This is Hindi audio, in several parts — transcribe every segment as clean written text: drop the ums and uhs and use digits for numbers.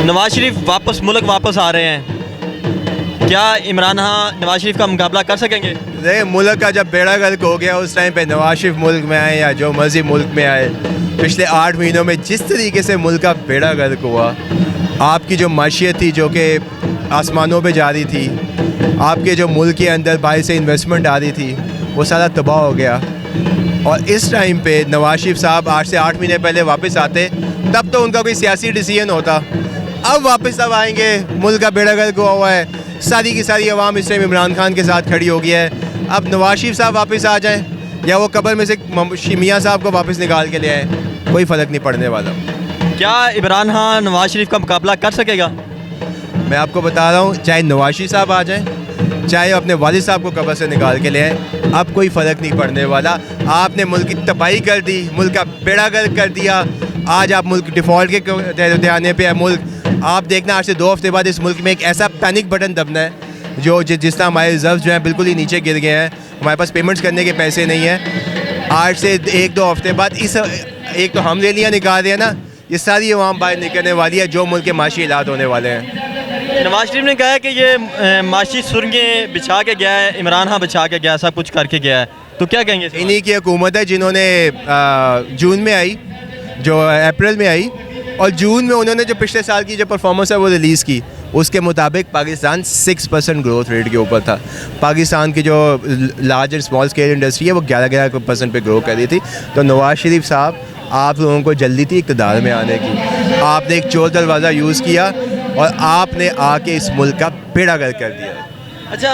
नवाज शरीफ वापस आ रहे हैं, क्या इमरान खान नवाज शरीफ का मुकाबला कर सकेंगे? देखिए, मुल्क का जब बेड़ा गर्क हो गया उस टाइम पे नवाज शरीफ मुल्क में आए या जो मर्जी मुल्क में आए, पिछले 8 महीनों में जिस तरीके से मुल्क का बेड़ा गर्क हुआ, आपकी जो माशियत थी जो कि आसमानों पे जा रही थी, आपके जो मुल्क के अंदर बाहर से इन्वेस्टमेंट आ रही थी, वो सारा तबाह हो गया। और इस टाइम पे नवाज शरीफ साहब 8 से 8 महीने पहले वापस आते तब तो उनका कोई सियासी डिसीजन होता। अब वापस अब आएंगे, मुल्क का बेड़ा गर्क हुआ है, सारी की सारी आवाम इस टाइम इमरान खान के साथ खड़ी हो गई है। अब नवाज शरीफ साहब वापस आ जाएं या वो कब्र में से मियाँ साहब को वापस निकाल के ले आए, कोई फ़र्क नहीं पड़ने वाला। क्या इमरान खान नवाज शरीफ का मुकाबला कर सकेगा? मैं आपको बता रहा हूँ, चाहे नवाज शरीफ साहब आ जाएं, चाहे अपने वालिद साहब को कब्र से निकाल के ले आए, अब कोई फ़र्क नहीं पड़ने वाला। आपने मुल्क की तबाही कर दी, मुल्क का बेड़ा गर्क कर दिया। आज आप मुल्क डिफ़ॉल्ट के ध्यान पे है मुल्क। आप देखना, आज से 2 हफ्ते बाद इस मुल्क में एक ऐसा पैनिक बटन दबना है जो जिस तरह हमारे रिजर्व जो हैं बिल्कुल ही नीचे गिर गए हैं, हमारे पास पेमेंट्स करने के पैसे नहीं हैं। आज से 1-2 हफ्ते बाद इस एक तो हम रैलियाँ निकाल रहे हैं ना, ये सारी अवाम बाहर निकलने वाली है, जो मुल्क के माशी हालात होने वाले हैं। नवाज शरीफ ने कहा है कि ये माशी सुरंगें बिछा के गया है, इमरान खान बिछा के गया, सब कुछ करके गया है, तो क्या कहेंगे? इन्हीं की हुकूमत है जिन्होंने जून में आई, जो अप्रैल में आई, और जून में उन्होंने जो पिछले साल की जो परफॉर्मेंस है वो रिलीज़ की, उसके मुताबिक पाकिस्तान 6% ग्रोथ रेट के ऊपर था। पाकिस्तान की जो large and small scale industry है वो 11% पे ग्रो कर रही थी। तो नवाज शरीफ साहब, आप लोगों को जल्दी थी इक़्तिदार में आने की, आपने एक चोर दरवाज़ा यूज़ किया और आपने आके इस मुल्क का बेड़ा गर्क कर दिया। अच्छा,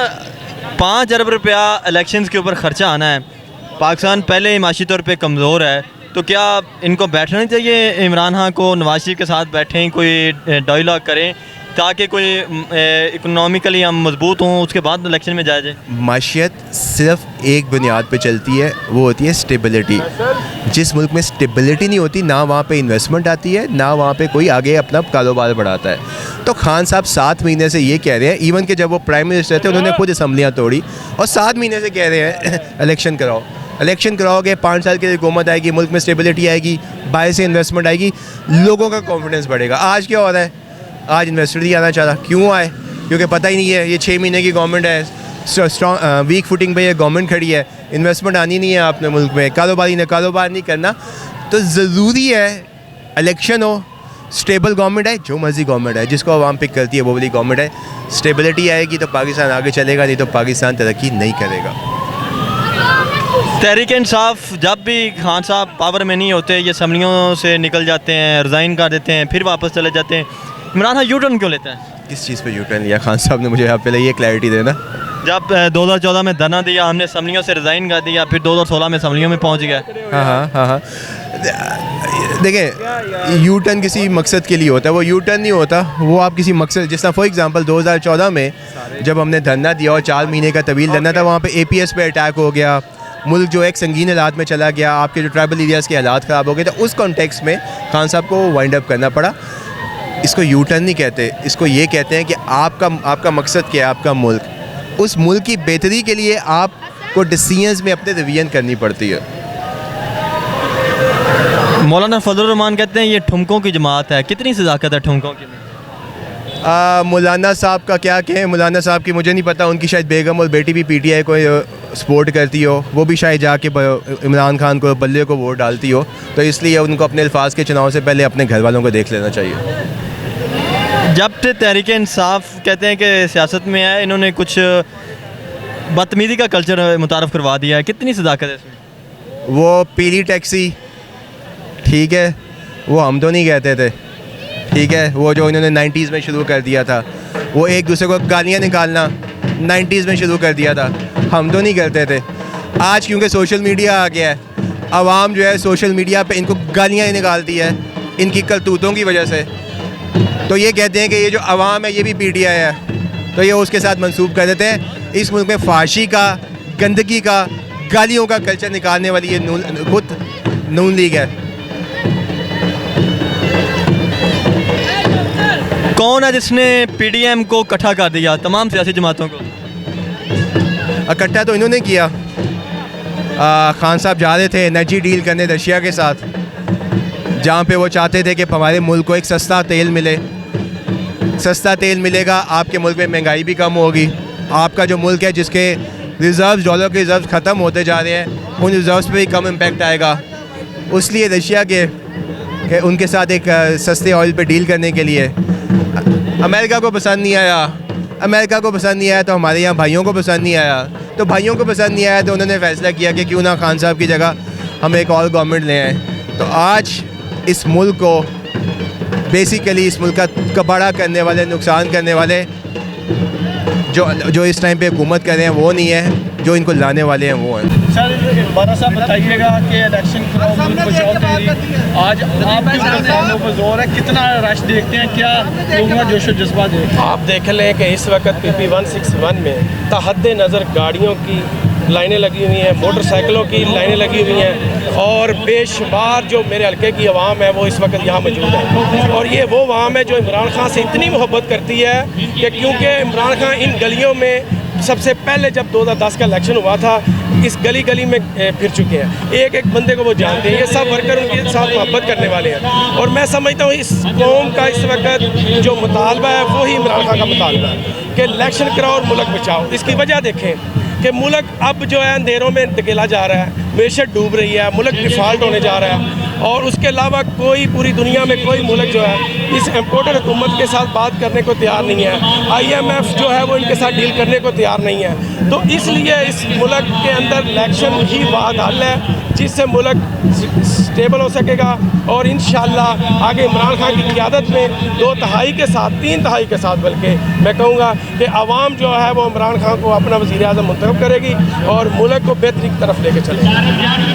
5 अरब रुपया इलेक्शंस के ऊपर ख़र्चा आना है, पाकिस्तान पहले ही माशी तौर पे कमज़ोर है, तो क्या इनको बैठना नहीं चाहिए इमरान खान को, नवाज शरीफ के साथ बैठें, कोई डायलॉग करें ताकि कोई इकोनॉमिकली हम मजबूत हों, उसके बाद इलेक्शन में जाया जाए? माशियत सिर्फ एक बुनियाद पे चलती है, वो होती है स्टेबिलिटी। जिस मुल्क में स्टेबिलिटी नहीं होती, ना वहाँ पे इन्वेस्टमेंट आती है, ना वहाँ पे कोई आगे अपना कारोबार बढ़ाता है। तो खान साहब 7 महीने से ये कह रहे हैं, इवन कि जब वो प्राइम मिनिस्टर थे उन्होंने खुद असम्बलियाँ तोड़ी, और 7 महीने से कह रहे हैं इलेक्शन कराओ, इलेक्शन कराओगे, 5 साल की हुकूमत आएगी, मुल्क में स्टेबिलिटी आएगी, बाहर से इन्वेस्टमेंट आएगी, लोगों का कॉन्फिडेंस बढ़ेगा। आज क्या हो रहा है? आज इन्वेस्टर नहीं आना चाहता। क्यों आए? क्योंकि पता ही नहीं है, ये 6 महीने की गवर्नमेंट है, स्ट्रॉन्ग वीक फुटिंग पे ये गवर्नमेंट खड़ी है, इन्वेस्टमेंट आनी नहीं है अपने मुल्क में, कारोबार नहीं करना। तो ज़रूरी है इलेक्शन हो, स्टेबल गवर्नमेंट है, जो मर्जी गवर्नमेंट है, जिसको आवाम पिक करती है वो वाली गवर्नमेंट है। स्टेबिलिटी आएगी तो पाकिस्तान आगे चलेगा, नहीं तो पाकिस्तान तरक्की नहीं करेगा। तहरीक इंसाफ जब भी खान साहब पावर में नहीं होते, ये असम्बलियों से निकल जाते हैं, रिज़ाइन कर देते हैं, फिर वापस चले जाते हैं। इमरान खान यू टर्न क्यों लेता है? किस चीज़ पे यू टर्न लिया खान साहब ने? मुझे आप पहले ये क्लैरिटी देना। जब 2014 में धरना दिया, हमने असम्बलियों से रिज़ाइन कर दिया, फिर 2016 में असम्बलियों में पहुँच गया। हाँ। देखें, यू टर्न किसी मकसद के लिए होता है, वो यू टर्न नहीं होता, वो आप किसी मकसद, जिस तरह फॉर एग्जांपल 2014 में जब हमने धरना दिया और 4 महीने का तवील धरना था, वहाँ पे APS पे अटैक हो गया, मुल्क जो एक संगीन हालात में चला गया, आपके जो ट्राइबल एरियाज़ के हालात ख़राब हो गए, तो उस कॉन्टेक्स्ट में खान साहब को वाइंड अप करना पड़ा। इसको यू टर्न नहीं कहते, इसको ये कहते हैं कि आपका मकसद क्या है, आपका मुल्क, उस मुल्क की बेहतरी के लिए आपको डिसीजंस में अपने रिवीजन करनी पड़ती है। मौलाना फजलुर रहमान कहते हैं ये ठुमकों की जमात है, कितनी सदाकत है ठुमकों की? मौलाना साहब का क्या कहें, मौलाना साहब की मुझे नहीं पता, उनकी शायद बेगम और बेटी भी PTI को सपोर्ट करती हो, वो भी शायद जाके इमरान खान को बल्ले को वोट डालती हो, तो इसलिए उनको अपने अल्फाज के चुनाव से पहले अपने घर वालों को देख लेना चाहिए। जब से तहरीक इंसाफ कहते हैं कि सियासत में है, इन्होंने कुछ बदतमीज़ी का कल्चर मुतारफ़ करवा दिया है, कितनी सदाकत है इसमें? वो पीली टैक्सी, ठीक है, वो हम तो नहीं कहते थे, ठीक है, वो जो इन्होंने 90s में शुरू कर दिया था, वो एक दूसरे को गालियाँ निकालना 90s में शुरू कर दिया था, हम तो नहीं करते थे। आज क्योंकि सोशल मीडिया आ गया है, आवाम जो है सोशल मीडिया पे इनको गालियाँ निकालती है इनकी करतूतों की वजह से, तो ये कहते हैं कि ये जो आवाम है ये भी PTI है, तो ये उसके साथ मंसूब कर देते हैं। इस मुल्क में फाशी का, गंदगी का, गालियों का कल्चर निकालने वाली ये खुद नून लीग है। कौन है जिसने PDM को इकट्ठा कर दिया, तमाम सियासी जमातों को? इकट्ठा तो इन्होंने किया। खान साहब जा रहे थे एनर्जी डील करने रशिया के साथ, जहाँ पे वो चाहते थे कि हमारे मुल्क को एक सस्ता तेल मिले, सस्ता तेल मिलेगा, आपके मुल्क में महंगाई भी कम होगी। आपका जो मुल्क है जिसके रिज़र्व, डॉलर के रिज़र्व ख़त्म होते जा रहे हैं, उन रिज़र्व्स पे भी कम इम्पैक्ट आएगा। उसलिए रशिया के उनके साथ एक सस्ते ऑयल पे डील करने के लिए अमेरिका को पसंद नहीं आया। अमेरिका को पसंद नहीं आया तो हमारे यहाँ भाइयों को पसंद नहीं आया। तो भाइयों को पसंद नहीं आया तो उन्होंने फ़ैसला किया कि क्यों ना खान साहब की जगह हम एक और गवर्नमेंट ले आएँ। तो आज इस मुल्क को बेसिकली इस मुल्क का कबाड़ा करने वाले, नुकसान करने वाले जो इस टाइम पे हुकूमत कर रहे हैं वो नहीं है, जो इनको लाने वाले हैं वो हैं। सर बारा साहब बताइएगा कि इलेक्शन आज आपके कामों पर जोर है, कितना रश देखते हैं, क्या लोगों का जोश जज्बा देखते हैं? आप देख लें कि इस वक्त PP 161 में तहद नज़र गाड़ियों की लाइनें लगी हुई हैं, मोटरसाइकिलों की लाइनें लगी हुई हैं और बेशुमार जो मेरे हल्के की आवाम है वो इस वक्त यहाँ मौजूद है। और ये वो आवाम है जो इमरान खान से इतनी मोहब्बत करती है कि क्योंकि इमरान खान इन गलियों में सबसे पहले जब 2010 का इलेक्शन हुआ था इस गली गली में फिर चुके हैं, एक एक बंदे को वो जानते हैं, ये सब वर्कर उनके साथ मोहब्बत करने वाले हैं। और मैं समझता हूँ इस कौम का इस वक्त जो मुतालबा है वही इमरान खान का मुतालबा है कि इलेक्शन कराओ और मुल्क बचाओ। इसकी वजह देखें कि मुल्क अब जो है अंधेरों में धकेला जा रहा है, मैशत डूब रही है, मुल्क डिफ़ॉल्ट होने जा रहा है और उसके अलावा कोई पूरी दुनिया में कोई मुल्क जो है इस इम्पोर्टेड हुकूमत के साथ बात करने को तैयार नहीं है। IMF जो है वो इनके साथ डील करने को तैयार नहीं है। तो इसलिए इस मुल्क के अंदर इलेक्शन ही वाद हल है जिससे मुल्क स्टेबल हो सकेगा और इंशाअल्लाह आगे इमरान खान की क़ियादत में 2 तिहाई के साथ, 3 तिहाई के साथ बल्कि मैं कहूँगा कि आवाम जो है वो इमरान खान को अपना वज़ीर-ए-आज़म मुंतखब करेगी और मुल्क को बेहतरी की तरफ लेके चलेगी।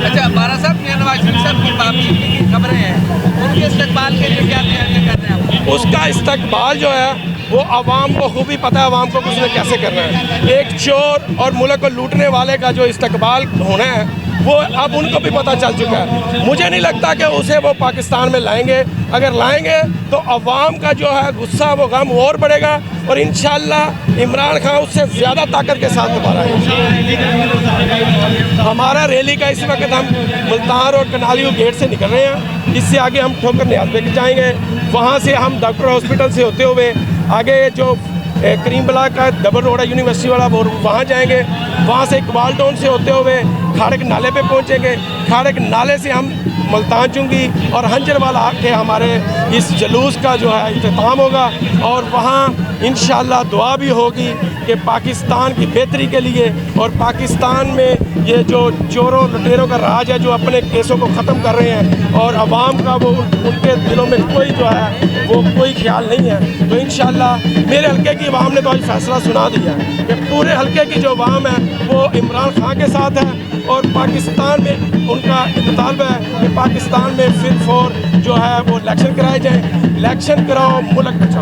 अच्छा बारा साहब, मियां नवाज शरीफ साहब की वापसी की खबरें हैं, उनके इस्तकबाल के लिए क्या तैयारियां कर रहे हैं आप? उसका इस्तकबाल जो है वो आवाम को खूब ही पता है, आवाम को उसने कैसे करना है। एक चोर और मुल्क को लूटने वाले का जो इस्तकबाल होना है वो अब उनको भी पता चल चुका है। मुझे नहीं लगता कि उसे वो पाकिस्तान में लाएंगे। अगर लाएंगे तो अवाम का जो है गुस्सा वो गम और बढ़ेगा और इंशाअल्लाह इमरान खान उससे ज़्यादा ताकत के साथ दोबारा आएंगे। हमारा रैली का इस वक्त हम मुल्तान और कनाली गेट से निकल रहे हैं, इससे आगे हम ठोकर नियाज पे जाएंगे, वहाँ से हम डॉक्टर हॉस्पिटल से होते हुए आगे जो करीम बला का डबल रोड है यूनिवर्सिटी वाला वो वहाँ जाएंगे, वहाँ से इकबाल टाउन से होते हुए खाड़क नाले पे पहुँचेंगे, खाड़क नाले से हम मुल्तान चुंगी और हंजरवाला आके हमारे इस जुलूस का जो है इख्तिताम होगा और वहाँ इंशाअल्लाह दुआ भी होगी कि पाकिस्तान की बेहतरी के लिए और पाकिस्तान में ये जो चोरों लुटेरों का राज है जो अपने केसों को ख़त्म कर रहे हैं और आवाम का वो उनके दिलों में कोई जो है वो कोई ख्याल नहीं है। तो इंशाअल्लाह मेरे हल्के की आवाम ने तो आज फैसला सुना दिया कि पूरे हल्के की जो आवाम है वो इमरान खान के साथ है और पाकिस्तान में उनका मुतालबा है कि पाकिस्तान में फिर 4 जो है वो इलेक्शन कराए जाएँ। इलेक्शन कराओ, मुल्क बचाओ।